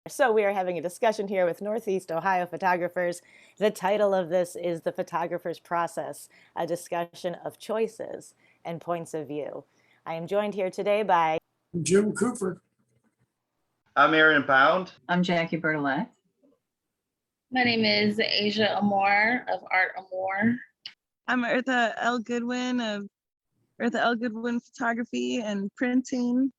So we are having a discussion here with Northeast Ohio photographers. The title of this is The Photographer's Process, a discussion of choices and points of view. I am joined here today by Jim Cooper. I'm Arron Bound. I'm Jacci Bertolette. My name is Asia Amour of Art Amour. I'm Eartha L Goodwin of Eartha L Goodwin Photography and Printing.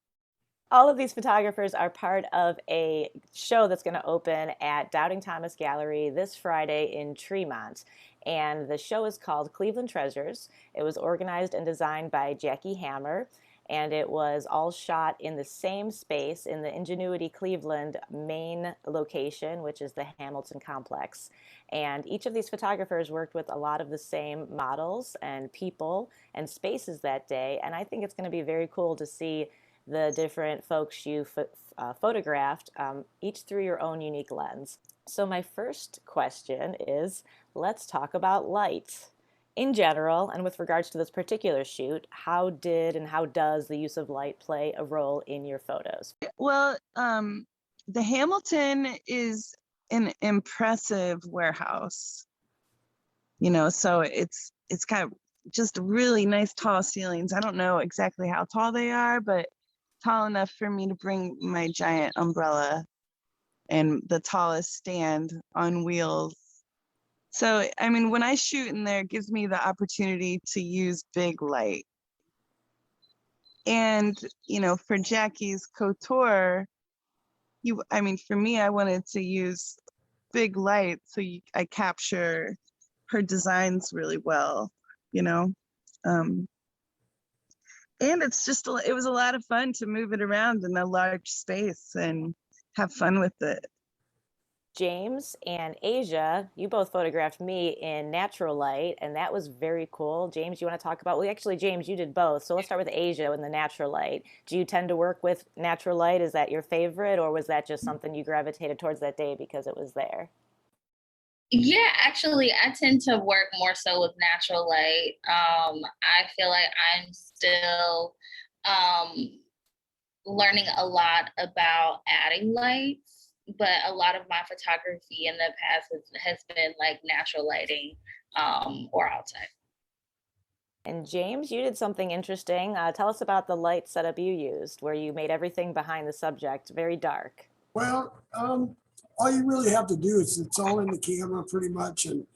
all of these photographers are part of a show that's going to open at Doubting Thomas Gallery this Friday in Tremont. And the show is called Cleveland Treasures. It was organized and designed by Jacci Hammer, and it was all shot in the same space in the Ingenuity Cleveland main location, which is the Hamilton complex. And each of these photographers worked with a lot of the same models and people and spaces that day. And I think it's going to be very cool to see the different folks you photographed, each through your own unique lens. So my first question is, let's talk about light. In general, and with regards to this particular shoot, how did and how does the use of light play a role in your photos? Well, the Hamilton is an impressive warehouse, so it's got just really nice tall ceilings. I don't know exactly how tall they are, but tall enough for me to bring my giant umbrella and the tallest stand on wheels. So, I mean, when I shoot in there, it gives me the opportunity to use big light. And, for Jacci's couture, for me, I wanted to use big light so I capture her designs really well, and it's just, it was a lot of fun to move it around in a large space and have fun with it. James and Asia, you both photographed me in natural light, and that was very cool. James, you want to talk about, well, actually, James, you did both. So let's start with Asia in the natural light. Do you tend to work with natural light? Is that your favorite, or was that just something you gravitated towards that day because it was there? Yeah, actually, I tend to work more so with natural light. I feel like I'm still learning a lot about adding lights, but a lot of my photography in the past has been like natural lighting or outside. And James, you did something interesting. Tell us about the light setup you used, where you made everything behind the subject very dark. Well, all you really have to do is it's all in the camera pretty much, and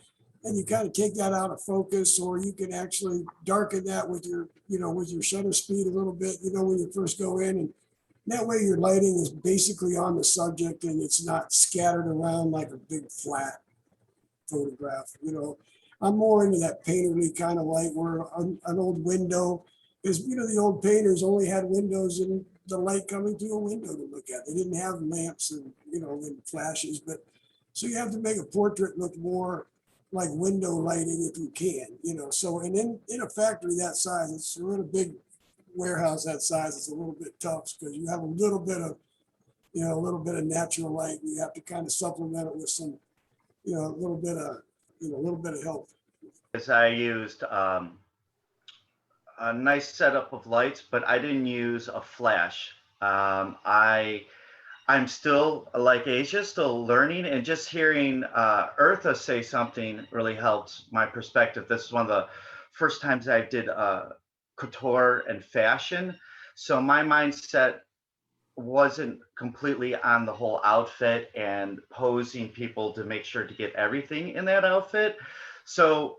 you kind of take that out of focus, or you can actually darken that with your, with your shutter speed a little bit, when you first go in, and that way your lighting is basically on the subject and it's not scattered around like a big flat photograph. I'm more into that painterly kind of light where an old window is, the old painters only had windows and the light coming through a window to look at. They didn't have lamps and, and flashes, but so you have to make a portrait look more like window lighting if you can, so, and in a factory that size, it's a really big warehouse that size, it's a little bit tough because you have a little bit of natural light. You have to kind of supplement it with some, a little bit of help. As I used a nice setup of lights, but I didn't use a flash. I'm still, like Asia, still learning, and just hearing Eartha say something really helped my perspective. This is one of the first times I did couture and fashion, so my mindset wasn't completely on the whole outfit and posing people to make sure to get everything in that outfit. So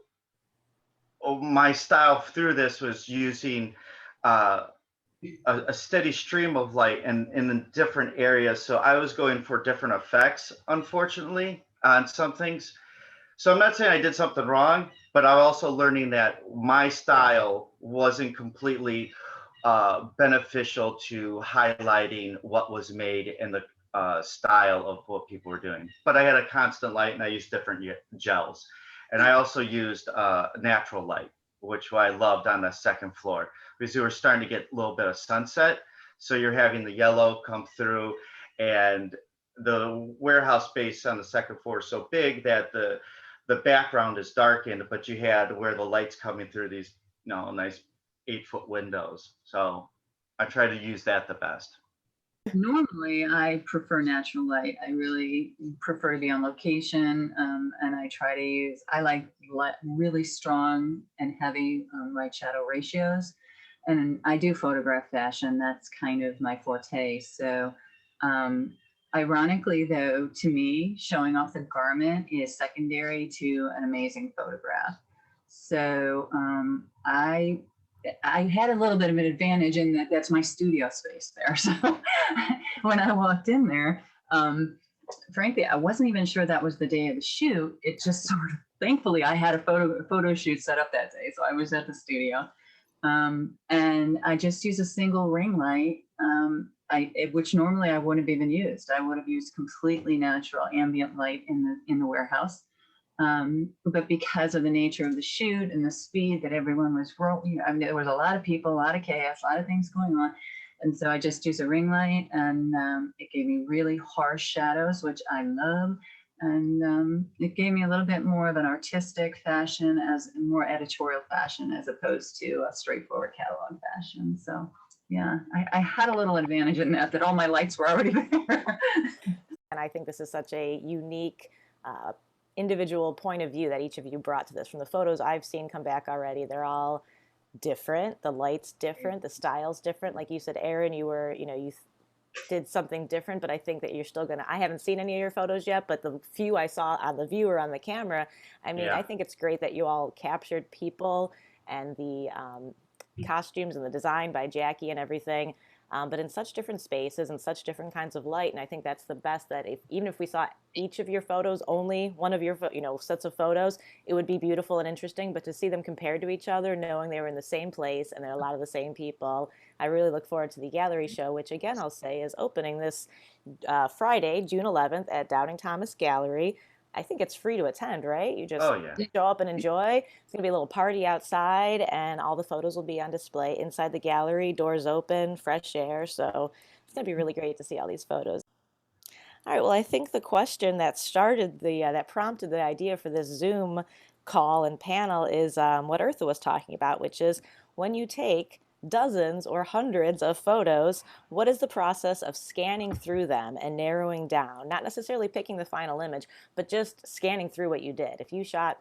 my style through this was using a steady stream of light and in the different areas. So I was going for different effects, unfortunately, on some things. So I'm not saying I did something wrong, but I'm also learning that my style wasn't completely beneficial to highlighting what was made in the style of what people were doing. But I had a constant light and I used different gels. And I also used natural light, which I loved on the second floor, because we were starting to get a little bit of sunset. So you're having the yellow come through, and the warehouse space on the second floor is so big that the background is darkened, but you had where the light's coming through these, nice 8-foot windows. So I try to use that the best. Normally, I prefer natural light. I really prefer to be on location, and I try to use, I like really strong and heavy light shadow ratios. And I do photograph fashion. That's kind of my forte. So, ironically, though, to me, showing off the garment is secondary to an amazing photograph. So, I had a little bit of an advantage in that that's my studio space there. So when I walked in there, frankly, I wasn't even sure that was the day of the shoot. It just sort of, thankfully, I had a photo shoot set up that day. So I was at the studio. And I just used a single ring light, which normally I wouldn't have even used. I would have used completely natural ambient light in the warehouse. But because of the nature of the shoot and the speed that everyone was rolling, I mean, there was a lot of people, a lot of chaos, a lot of things going on. And so I just used a ring light, and it gave me really harsh shadows, which I love. And it gave me a little bit more of an artistic fashion, as more editorial fashion, as opposed to a straightforward catalog fashion. So yeah, I had a little advantage in that all my lights were already there. And I think this is such a unique individual point of view that each of you brought to this. From the photos I've seen come back already, they're all different. The light's different, the style's different. Like you said, Arron, you did something different, but I think that you're still gonna, I haven't seen any of your photos yet, but the few I saw on the viewer on the camera, I mean, I think it's great that you all captured people and the costumes and the design by Jacci and everything. But in such different spaces and such different kinds of light. And I think that's the best, that even if we saw each of your photos, only one of your sets of photos, it would be beautiful and interesting. But to see them compared to each other, knowing they were in the same place and they're a lot of the same people, I really look forward to the gallery show, which again, I'll say is opening this Friday, June 11th at Doubting Thomas Gallery. I think it's free to attend, right? You just show up and enjoy. It's going to be a little party outside, and all the photos will be on display inside the gallery, doors open, fresh air. So it's going to be really great to see all these photos. All right, well, I think the question that started that prompted the idea for this Zoom call and panel is what Eartha was talking about, which is when you take dozens or hundreds of photos, what is the process of scanning through them and narrowing down, not necessarily picking the final image, but just scanning through what you did? If you shot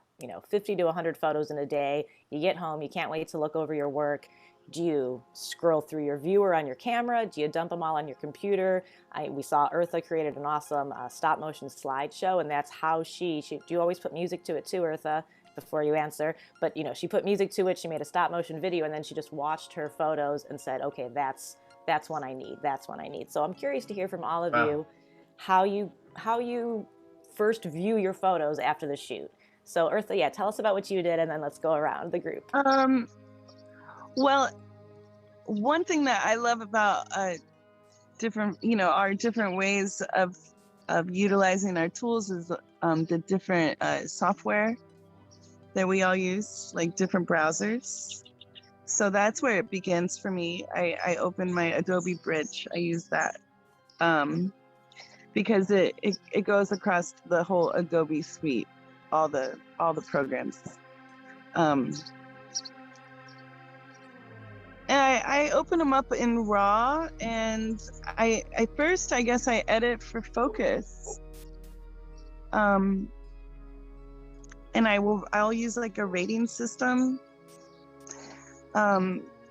50 to 100 photos in a day, you get home, you can't wait to look over your work. Do you scroll through your viewer on your camera? Do you dump them all on your computer? We saw Eartha created an awesome stop motion slideshow, and that's how she do you always put music to it too, Eartha? Before you answer, but she put music to it, she made a stop motion video, and then she just watched her photos and said, okay, that's one I need, that's one I need. So I'm curious to hear from all of you how you first view your photos after the shoot. So Eartha, tell us about what you did, and then let's go around the group. Well, one thing that I love about different, our different ways of utilizing our tools is the different software that we all use, like different browsers. So that's where it begins for me. I open my Adobe Bridge. I use that because it goes across the whole Adobe suite, all the programs. And I open them up in RAW, and I first, I guess, I edit for focus. And I'll use like a rating system.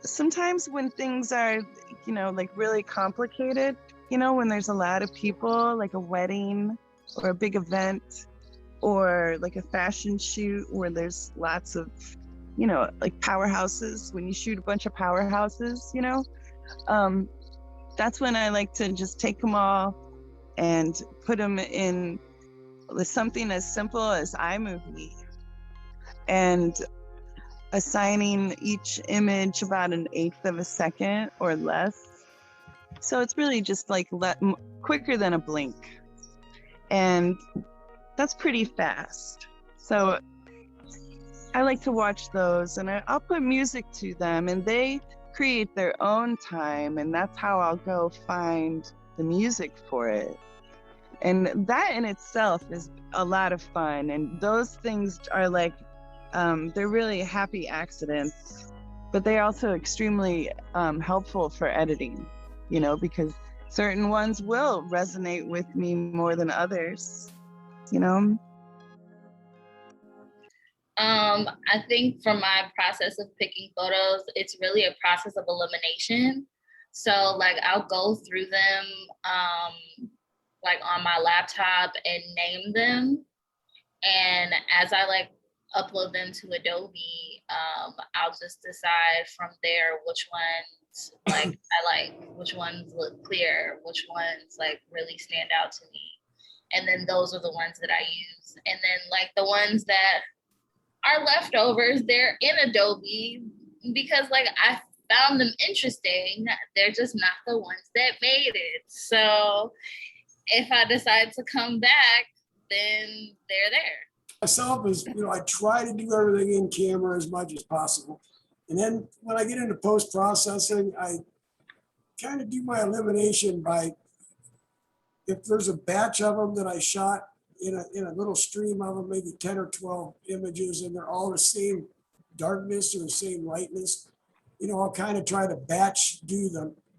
Sometimes when things are, like really complicated, when there's a lot of people, like a wedding or a big event, or like a fashion shoot where there's lots of, like powerhouses, when you shoot a bunch of powerhouses, that's when I like to just take them all and put them in with something as simple as iMovie, and assigning each image about 1/8 of a second or less. So it's really just like quicker than a blink. And that's pretty fast. So I like to watch those, and I'll put music to them, and they create their own time, and that's how I'll go find the music for it. And that in itself is a lot of fun. And those things are like, they're really happy accidents, but they're also extremely helpful for editing, because certain ones will resonate with me more than others, you know? I think for my process of picking photos, it's really a process of elimination. So like I'll go through them like on my laptop and name them. And as I like upload them to Adobe, I'll just decide from there which ones like I like, which ones look clear, which ones like really stand out to me. And then those are the ones that I use. And then like the ones that are leftovers, they're in Adobe because like I found them interesting. They're just not the ones that made it. So if I decide to come back, then they're there. Myself is, you know, I try to do everything in camera as much as possible. And then when I get into post-processing, I kind of do my elimination by, if there's a batch of them that I shot in a little stream of them, maybe 10 or 12 images, and they're all the same darkness or the same lightness, you know, I'll kind of try to batch do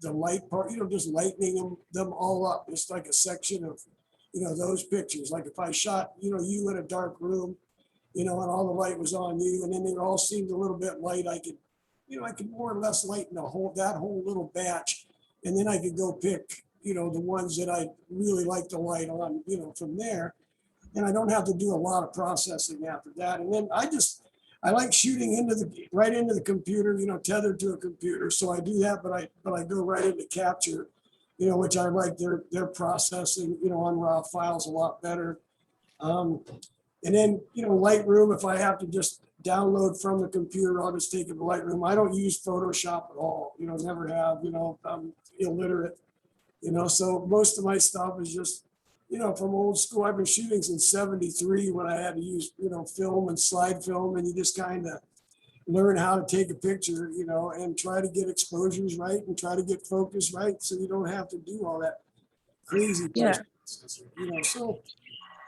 the light part, you know, just lightening them all up, just like a section of, you know, those pictures. Like if I shot, you know, you in a dark room, you know, and all the light was on you, and then they all seemed a little bit light, I could, you know, I could more or less lighten that whole little batch, and then I could go pick, you know, the ones that I really like the light on, you know, from there. And I don't have to do a lot of processing after that. And then I like shooting right into the computer, you know, tethered to a computer. So I do that, but I go right into capture, you know, which I like their processing, you know, on raw files a lot better. And then, you know, Lightroom, if I have to just download from the computer, I'll just take it to Lightroom. I don't use Photoshop at all, you know, never have, you know, I'm illiterate, you know, so most of my stuff is just, you know, from old school. I've been shooting since '73 when I had to use, you know, film and slide film, and you just kind of learn how to take a picture, you know, and try to get exposures right and try to get focus right, so you don't have to do all that crazy post-processing, you know. So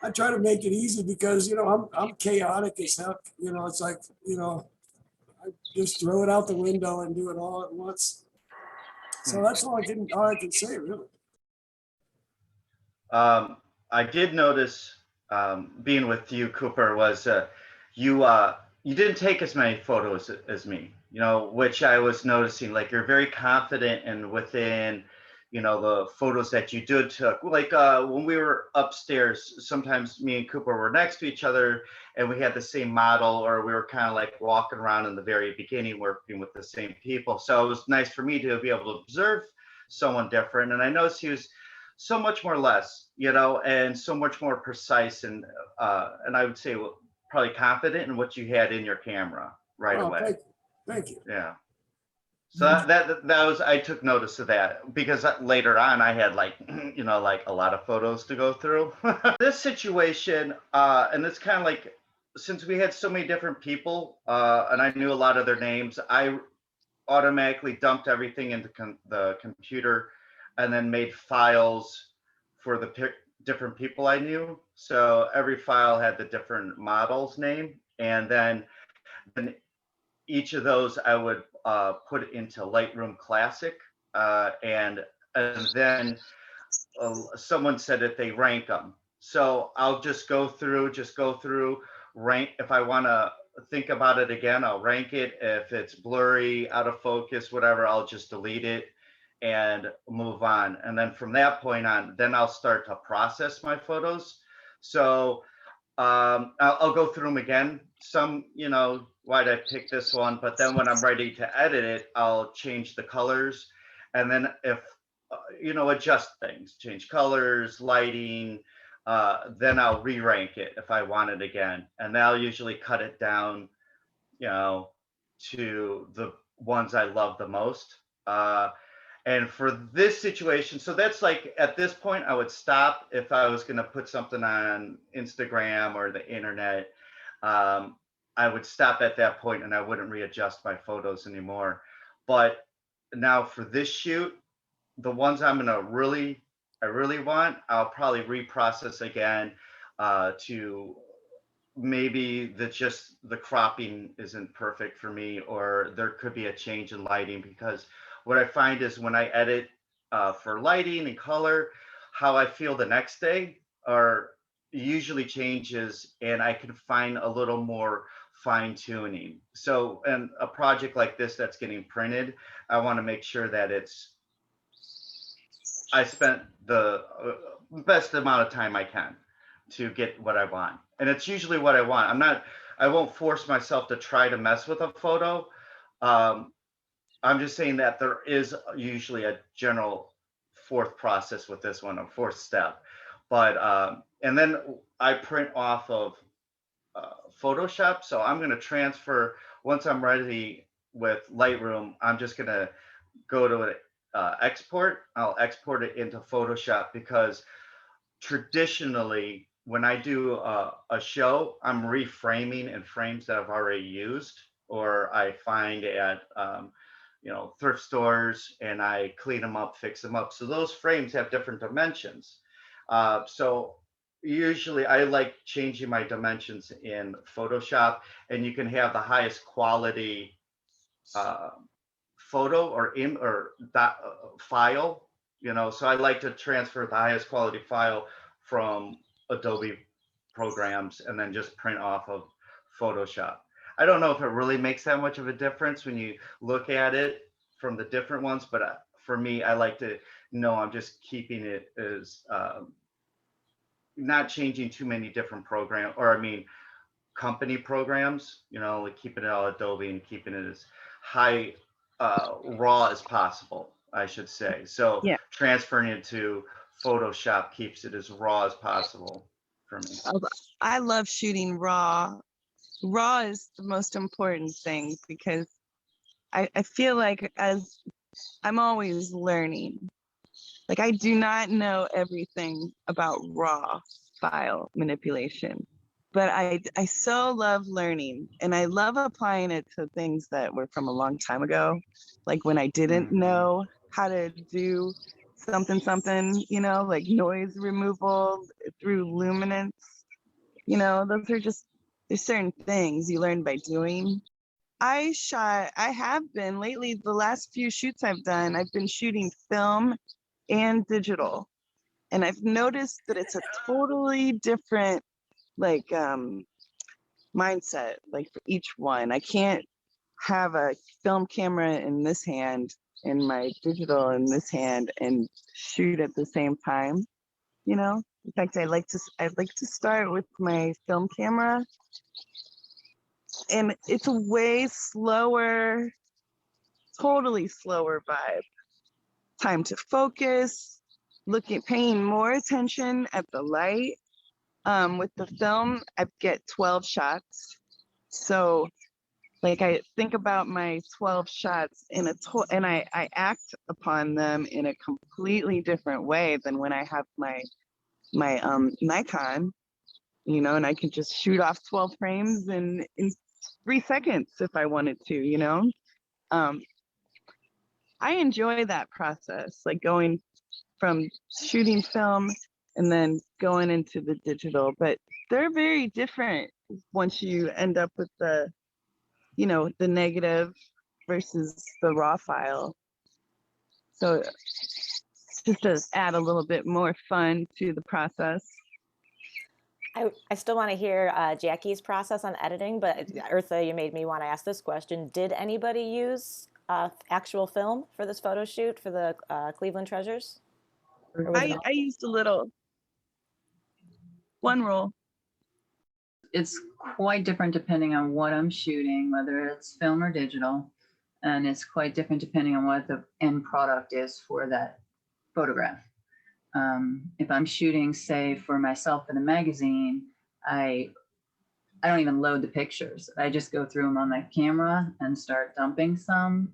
I try to make it easy because, you know, I'm chaotic as heck, you know. It's like, you know, I just throw it out the window and do it all at once. So that's all I can say, really. I did notice being with you, Cooper, was you didn't take as many photos as me, you know, which I was noticing. Like you're very confident and within, you know, the photos that you did took. Like when we were upstairs, sometimes me and Cooper were next to each other and we had the same model, or we were kind of like walking around in the very beginning working with the same people. So it was nice for me to be able to observe someone different. And I noticed he was so much more less, you know, and so much more precise and I would say probably confident in what you had in your camera right away. Thank you. Yeah. So that was, I took notice of that because later on I had like, you know, like a lot of photos to go through. This situation, and it's kind of like, since we had so many different people and I knew a lot of their names, I automatically dumped everything into the computer and then made files for the different people I knew. So every file had the different model's name, and then each of those I would put into Lightroom Classic, and then someone said that they rank them. So I'll just go through, rank. If I want to think about it again, I'll rank it. If it's blurry, out of focus, whatever, I'll just delete it and move on. And then from that point on, then I'll start to process my photos. So I'll go through them again. Some, you know, why'd I pick this one? But then when I'm ready to edit it, I'll change the colors. And then if, you know, adjust things, change colors, lighting, then I'll re-rank it if I want it again. And I'll usually cut it down, you know, to the ones I love the most. And for this situation, so that's like, at this point, I would stop if I was going to put something on Instagram or the internet. I would stop at that point and I wouldn't readjust my photos anymore. But now for this shoot, the ones I really want, I'll probably reprocess again to maybe just the cropping isn't perfect for me, or there could be a change in lighting, because what I find is when I edit for lighting and color. How I feel the next day are usually changes, and I can find a little more fine tuning. So, and a project like this that's getting printed, I want to make sure that I spent the best amount of time I can to get what I want. And it's usually what I want. I won't force myself to try to mess with a photo. I'm just saying that there is usually a general fourth process with this one, a fourth step. But, and then I print off of Photoshop. So I'm going to transfer, once I'm ready with Lightroom, I'm just going to go to an export. I'll export it into Photoshop, because traditionally when I do a show, I'm reframing in frames that I've already used, or I find at thrift stores, and I clean them up, fix them up. So those frames have different dimensions. So usually I like changing my dimensions in Photoshop, and you can have the highest quality photo or file, so I like to transfer the highest quality file from Adobe programs and then just print off of Photoshop. I don't know if it really makes that much of a difference when you look at it from the different ones, but for me, I like to know I'm just keeping it as not changing too many different programs, or I mean company programs, like keeping it all Adobe and keeping it as high raw as possible, I should say. So Yeah. transferring it to Photoshop keeps it as raw as possible for me. I love shooting raw. Raw is the most important thing, because I feel like, as I'm always learning, like I do not know everything about raw file manipulation, but I so love learning, and I love applying it to things that were from a long time ago, like when I didn't know how to do something, like noise removal through luminance. Those are just, there's certain things you learn by doing. I have been lately, the last few shoots I've done, I've been shooting film and digital. And I've noticed that it's a totally different mindset, like for each one. I can't have a film camera in this hand and my digital in this hand and shoot at the same time. In fact, I'd like to start with my film camera, and it's a way slower, totally slower vibe. Time to focus, paying more attention at the light. With the film, I get 12 shots. So I think about my 12 shots and I act upon them in a completely different way than when I have my Nikon, and I can just shoot off 12 frames in 3 seconds if I wanted to, I enjoy that process, like going from shooting film and then going into the digital, but they're very different once you end up with the negative versus the raw file. So just to add a little bit more fun to the process. I still want to hear Jacci's process on editing, but Eartha, you made me want to ask this question. Did anybody use actual film for this photo shoot for the Cleveland Treasures? I used a little, one roll. It's quite different depending on what I'm shooting, whether it's film or digital. And it's quite different depending on what the end product is for that photograph. If I'm shooting, say, for myself in a magazine, I don't even load the pictures. I just go through them on my camera and start dumping some.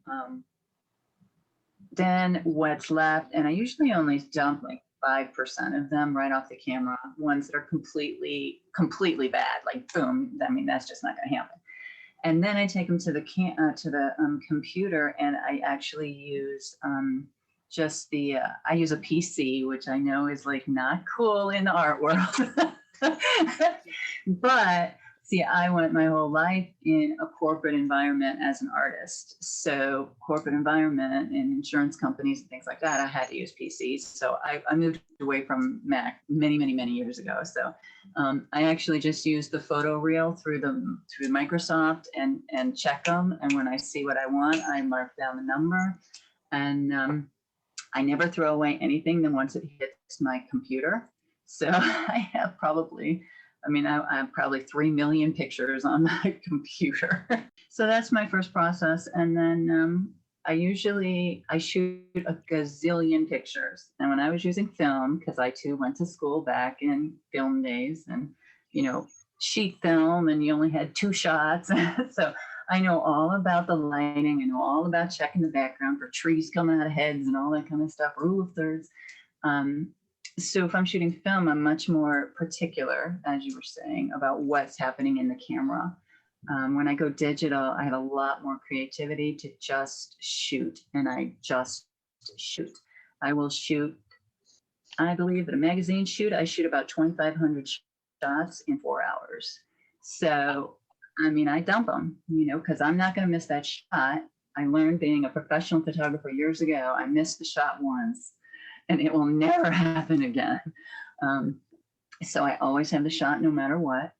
Then what's left, and I usually only dump like 5% of them right off the camera. Ones that are completely bad, like boom, I mean, that's just not going to happen. And then I take them to the computer, and I actually use I use a PC, which I know is like not cool in the art world. But See, I went my whole life in a corporate environment as an artist. So corporate environment and insurance companies and things like that, I had to use PCs. So I moved away from Mac many, many, many years ago. So I actually just use the photo reel through Microsoft and check them. And when I see what I want, I mark down the number. And I never throw away anything then once it hits my computer. So I have probably, I have probably 3 million pictures on my computer. So that's my first process. And then I shoot a gazillion pictures. And when I was using film, because I too went to school back in film days and, sheet film, and you only had 2 shots. So I know all about the lighting. I know all about checking the background for trees coming out of heads and all that kind of stuff, rule of thirds. So if I'm shooting film, I'm much more particular, as you were saying, about what's happening in the camera. When I go digital, I have a lot more creativity to just shoot, and I just shoot. I will shoot, I believe at a magazine shoot, I shoot about 2,500 shots in 4 hours. So, I dump them, because I'm not going to miss that shot. I learned being a professional photographer years ago, I missed the shot once and it will never happen again. So I always have the shot no matter what.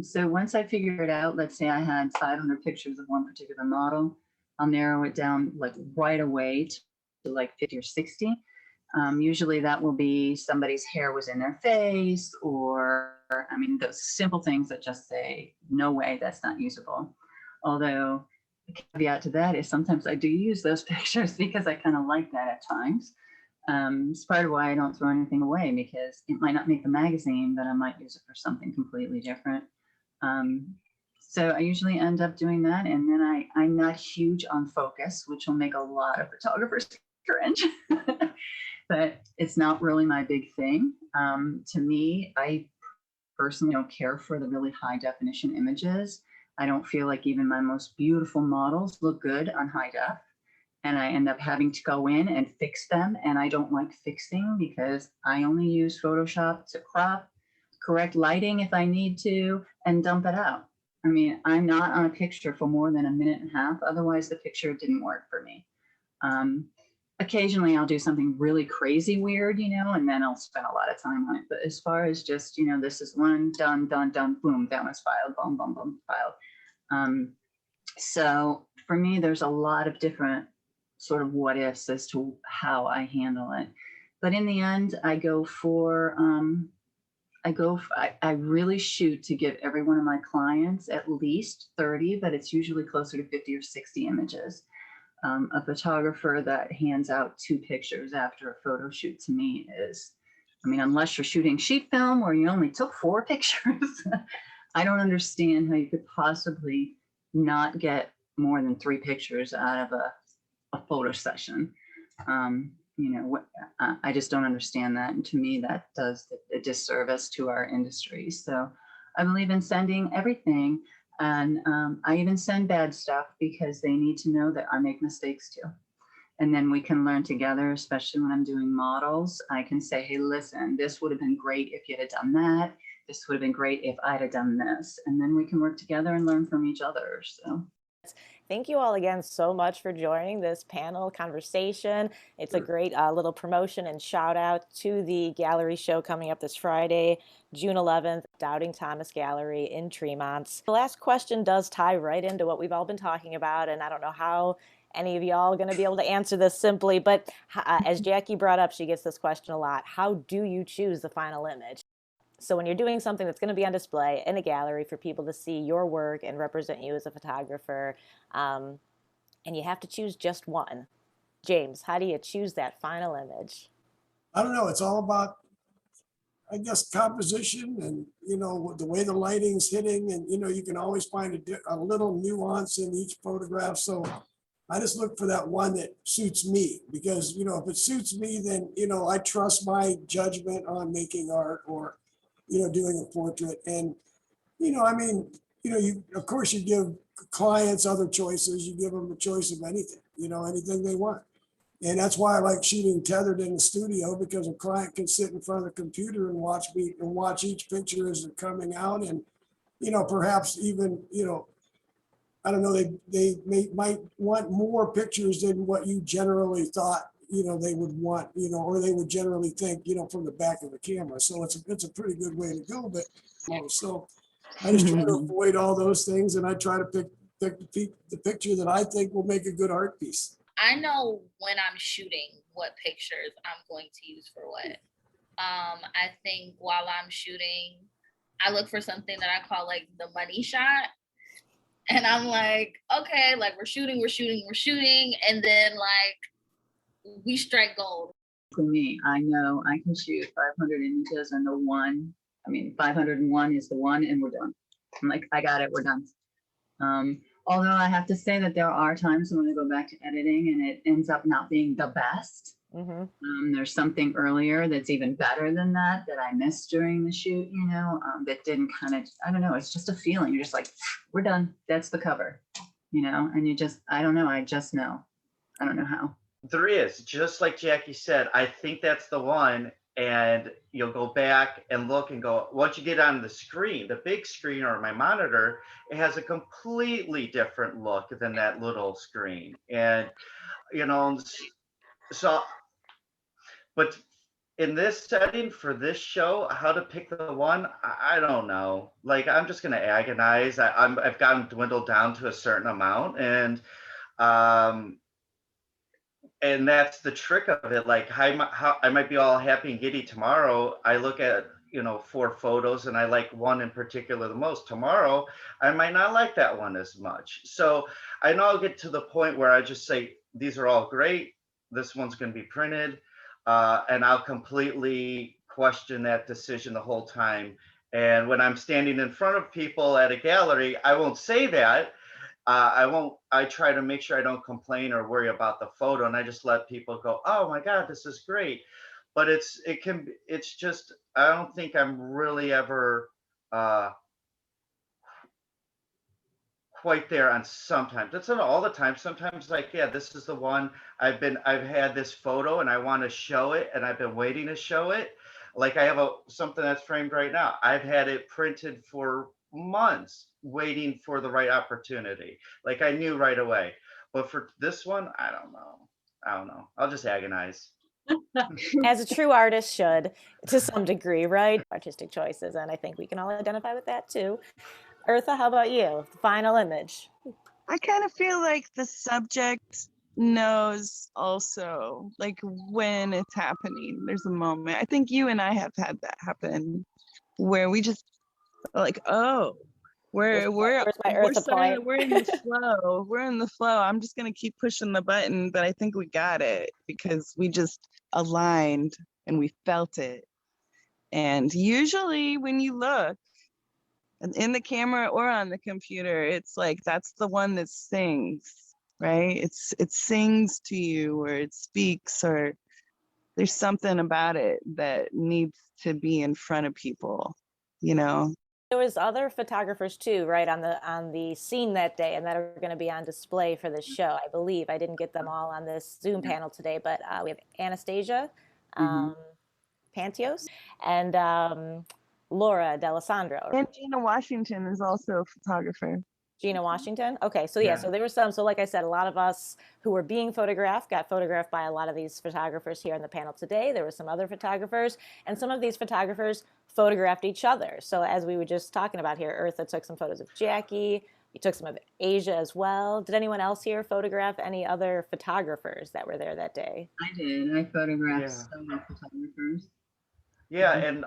So once I figure it out, let's say I had 500 pictures of one particular model, I'll narrow it down like right away to like 50 or 60. Usually that will be somebody's hair was in their face, or those simple things that just say, no way, that's not usable. Although the caveat to that is sometimes I do use those pictures because I kind of like that at times. It's part of why I don't throw anything away, because it might not make the magazine, but I might use it for something completely different. So I usually end up doing that. And then I'm not huge on focus, which will make a lot of photographers cringe, but it's not really my big thing. To me, I personally don't care for the really high definition images. I don't feel like even my most beautiful models look good on high def. And I end up having to go in and fix them. And I don't like fixing because I only use Photoshop to crop, correct lighting if I need to, and dump it out. I'm not on a picture for more than 1.5 minutes. Otherwise, the picture didn't work for me. Occasionally, I'll do something really crazy weird, and then I'll spend a lot of time on it. But as far as just, this is one, done, boom, that was filed, boom, boom, boom, filed. So for me, there's a lot of different sort of what ifs as to how I handle it. But in the end, I really shoot to give every one of my clients at least 30, but it's usually closer to 50 or 60 images. A photographer that hands out 2 pictures after a photo shoot to me is, unless you're shooting sheet film where you only took 4 pictures, I don't understand how you could possibly not get more than 3 pictures out of a photo session. I just don't understand that. And to me, that does a disservice to our industry. So I believe in sending everything. And I even send bad stuff because they need to know that I make mistakes too. And then we can learn together, especially when I'm doing models. I can say, hey, listen, this would have been great if you'd have done that. This would have been great if I'd have done this. And then we can work together and learn from each other. So. Thank you all again so much for joining this panel conversation. It's a great little promotion and shout out to the gallery show coming up this Friday, June 11th, Doubting Thomas Gallery in Tremont. The last question does tie right into what we've all been talking about, and I don't know how any of y'all are going to be able to answer this simply, but as Jacci brought up, she gets this question a lot. How do you choose the final image? So when you're doing something that's going to be on display in a gallery for people to see your work and represent you as a photographer, and you have to choose just one. James, how do you choose that final image? I don't know. It's all about, I guess, composition and, the way the lighting's hitting. And, you can always find a little nuance in each photograph. So I just look for that one that suits me because, if it suits me, then, I trust my judgment on making art or, doing a portrait. And, of course you give clients other choices. You give them the choice of anything, anything they want. And that's why I like shooting tethered in the studio, because a client can sit in front of the computer and watch each picture as they're coming out. And, perhaps even, I don't know, might want more pictures than what you generally thought, they would want, or they would generally think, from the back of the camera. So it's a pretty good way to go. But so I just try to avoid all those things, and I try to pick the picture that I think will make a good art piece. I know when I'm shooting what pictures I'm going to use for what. I think while I'm shooting, I look for something that I call like the money shot. And I'm like, okay, like we're shooting. And then like we strike gold. For me, I know I can shoot 500 images and 501 is the one and we're done. I'm like, I got it, we're done. Although I have to say that there are times when I go back to editing and it ends up not being the best. There's something earlier that's even better than that I missed during the shoot, that didn't I don't know, it's just a feeling. You're just like, we're done. That's the cover, and you just, I don't know. I just know. I don't know how. There is, just like Jackie said, I think that's the one. And you'll go back and look and go, once you get on the screen, the big screen or my monitor, it has a completely different look than that little screen. And, so, but in this setting for this show, how to pick the one, I don't know. Like, I'm just going to agonize. I've gotten dwindled down to a certain amount. And that's the trick of it. Like, how I might be all happy and giddy tomorrow. I look at, 4 photos and I like one in particular the most. Tomorrow, I might not like that one as much. So I know I'll get to the point where I just say, these are all great. This one's going to be printed. And I'll completely question that decision the whole time. And when I'm standing in front of people at a gallery, I won't say that. I try to make sure I don't complain or worry about the photo, and I just let people go, oh my God, this is great. But it's just, I don't think I'm really ever quite there on sometimes. It's not all the time. Sometimes like, yeah, this is the one I've had this photo and I want to show it and I've been waiting to show it. Like I have something that's framed right now. I've had it printed for months waiting for the right opportunity. Like I knew right away. But for this one, I don't know. I'll just agonize. As a true artist should, to some degree, right? Artistic choices. And I think we can all identify with that too. Eartha, how about you? The final image. I kind of feel like the subject knows also, like when it's happening. There's a moment. I think you and I have had that happen where we just like, oh, we're in the flow. We're in the flow. I'm just gonna keep pushing the button, but I think we got it because we just aligned and we felt it. And usually when you look in the camera or on the computer, it's like that's the one that sings, right? It sings to you, or it speaks, or there's something about it that needs to be in front of people, There was other photographers too, right, on the scene that day, and that are going to be on display for this show. I believe I didn't get them all on this Zoom panel today, but we have Anastasia Pantsios and Laura D'Alessandro. And Gina Washington is also a photographer. Gina Washington. Okay, so yeah, so there were some. So like I said, a lot of us who were being photographed got photographed by a lot of these photographers here on the panel today. There were some other photographers, and some of these photographers photographed each other. So as we were just talking about here, Eartha took some photos of Jackie. You took some of Asia as well. Did anyone else here photograph any other photographers that were there that day? I did. I photographed several photographers. Yeah, and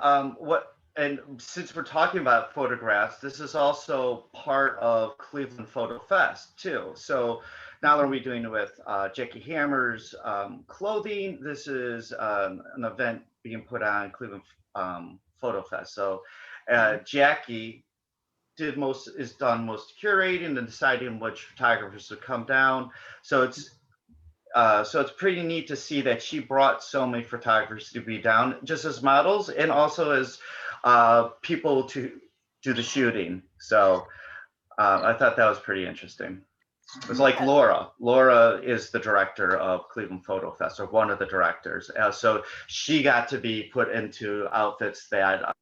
And since we're talking about photographs, this is also part of Cleveland Photo Fest too. So not only are we doing it with Jacci Hammer's clothing, this is an event being put on Cleveland Photo Fest. So Jackie is done most curating and deciding which photographers to come down. So it's pretty neat to see that she brought so many photographers to be down just as models and also as people to do the shooting. So I thought that was pretty interesting. It was like Laura. Laura is the director of Cleveland Photo Fest, or one of the directors. So she got to be put into outfits that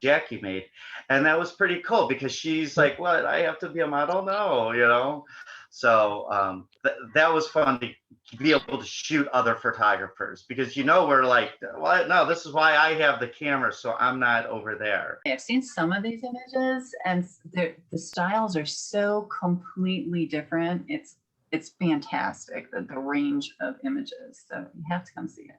Jacci made. And that was pretty cool because she's like, what, I have to be a model? No, you know? So that was fun to be able to shoot other photographers because, you know, we're like, well, no, this is why I have the camera, so I'm not over there. I've seen some of these images and the styles are so completely different. It's fantastic, the range of images. So you have to come see it.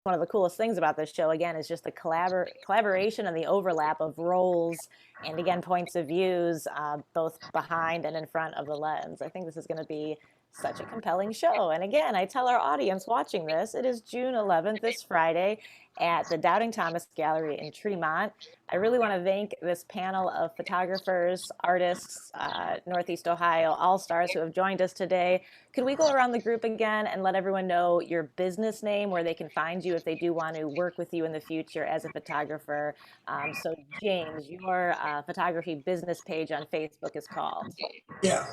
One of the coolest things about this show, again, is just the collaboration and the overlap of roles and, again, points of views, both behind and in front of the lens. I think this is going to be such a compelling show. And again, I tell our audience watching this, it is June 11th, this Friday, at the Doubting Thomas Gallery in Tremont. I really want to thank this panel of photographers, artists, Northeast Ohio all-stars who have joined us today. Could we go around the group again and let everyone know your business name, where they can find you if they do want to work with you in the future as a photographer? So James, your photography business page on Facebook is called? Yeah,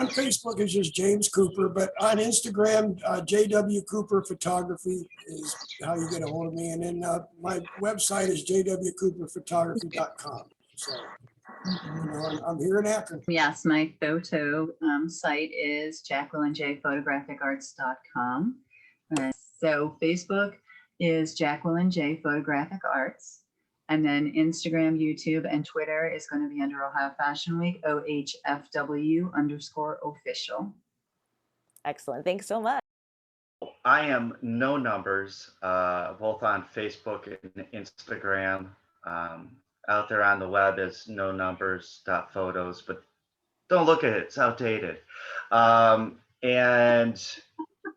on Facebook is just James Cooper, but on Instagram, JW Cooper Photography is how you get a hold of me. And then my website is jwcooperphotography.com. So, you know, I'm here in Akron. Yes, my photo site is jacquelineJphotographicarts.com. So Facebook is Jacqueline J Photographic Arts. And then Instagram, YouTube, and Twitter is going to be under Ohio Fashion Week, OHFW_official. Excellent. Thanks so much. I am No Numbers, both on Facebook and Instagram. Out there on the web is nonumbers.photos, but don't look at it. It's outdated. And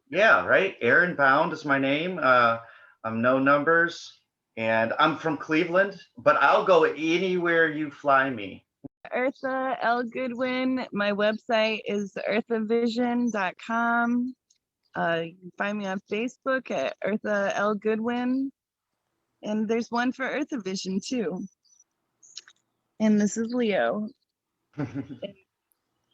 yeah, right. Arron Bound is my name. I'm No Numbers. And I'm from Cleveland, but I'll go anywhere you fly me. Eartha L Goodwin. My website is earthavision.com. You can find me on Facebook at Eartha L Goodwin. And there's one for Eartha Vision too. And this is Leo.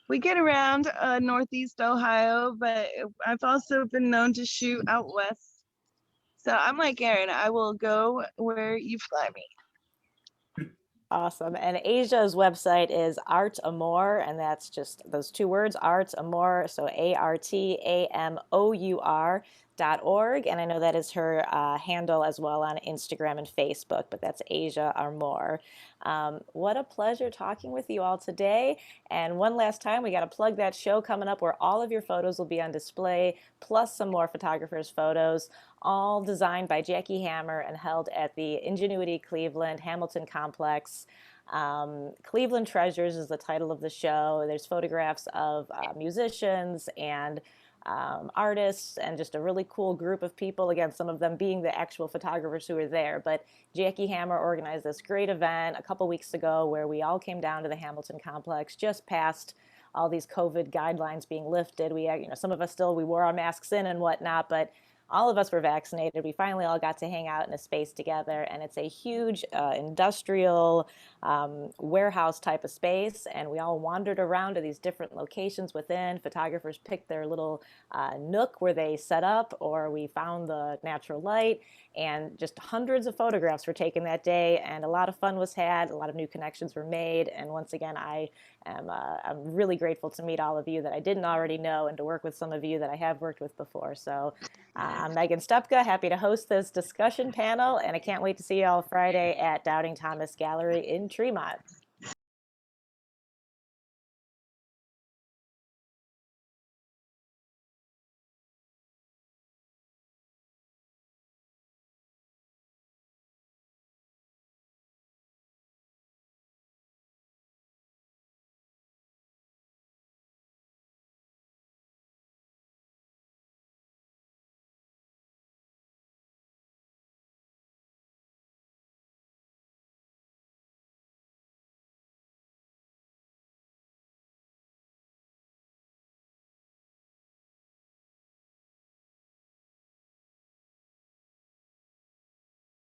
We get around Northeast Ohio, but I've also been known to shoot out west. So I'm like Arron, I will go where you fly me. Awesome. And Asia's website is Art Amour, and that's just those two words, Art Amour, so ARTAMOUR.org. And I know that is her handle as well on Instagram and Facebook, but that's Asia Amour. What a pleasure talking with you all today. And one last time, we got to plug that show coming up where all of your photos will be on display, plus some more photographers' photos, all designed by Jacci Hammer and held at the Ingenuity Cleveland Hamilton Complex. Cleveland Treasures is the title of the show. There's photographs of musicians and artists and just a really cool group of people. Again, some of them being the actual photographers who were there. But Jacci Hammer organized this great event a couple weeks ago where we all came down to the Hamilton Complex just past all these COVID guidelines being lifted. We, you know, some of us still, we wore our masks in and whatnot, but all of us were vaccinated. We finally all got to hang out in a space together, and it's a huge industrial warehouse type of space, and we all wandered around to these different locations within. Photographers picked their little nook where they set up, or we found the natural light, and just hundreds of photographs were taken that day, and a lot of fun was had, a lot of new connections were made, and once again, I'm really grateful to meet all of you that I didn't already know and to work with some of you that I have worked with before. So I'm Meganne Stepka, happy to host this discussion panel, and I can't wait to see you all Friday at Doubting Thomas Gallery in Tremont.